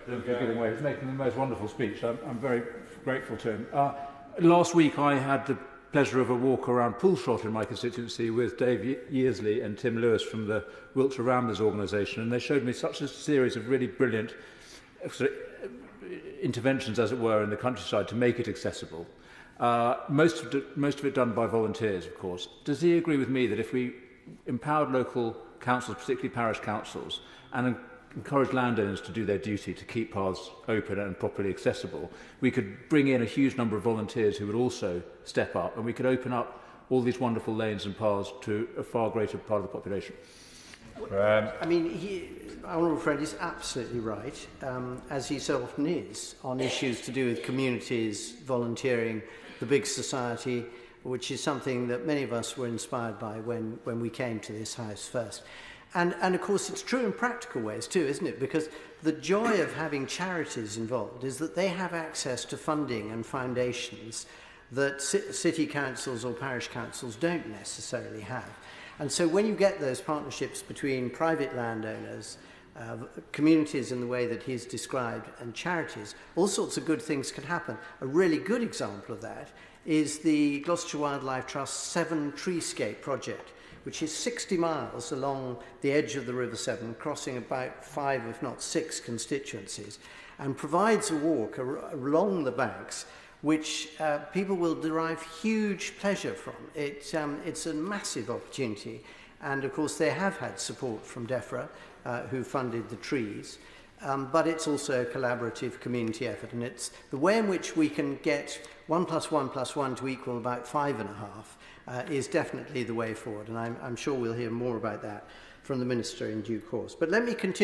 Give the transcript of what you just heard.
Giving away. He's making the most wonderful speech. I'm very grateful to him. Last week I had the pleasure of a walk around Poolshot in my constituency with Dave Yearsley and Tim Lewis from the Wiltshire Ramblers organisation, and they showed me such a series of really brilliant interventions, as it were, in the countryside to make it accessible. Most of it done by volunteers, of course. Does he agree with me that if we empowered local councils, particularly parish councils, and encourage landowners to do their duty to keep paths open and properly accessible, we could bring in a huge number of volunteers who would also step up, and we could open up all these wonderful lanes and paths to a far greater part of the population? I mean, our honourable friend is absolutely right, as he so often is, on issues to do with communities, volunteering, the big society, which is something that many of us were inspired by when we came to this house first. And of course, it's true in practical ways too, isn't it? Because the joy of having charities involved is that they have access to funding and foundations that city councils or parish councils don't necessarily have. And so when you get those partnerships between private landowners, communities in the way that he's described, and charities, all sorts of good things can happen. A really good example of that is the Gloucestershire Wildlife Trust's 7 Treescape project, which is 60 miles along the edge of the River Severn, crossing about 5, if not 6 constituencies, and provides a walk along the banks which people will derive huge pleasure from. It's a massive opportunity, and of course they have had support from DEFRA, who funded the trees, but it's also a collaborative community effort, and it's the way in which we can get 1 + 1 + 1 to equal about 5.5 is definitely the way forward, and I'm sure we'll hear more about that from the Minister in due course. But let me continue.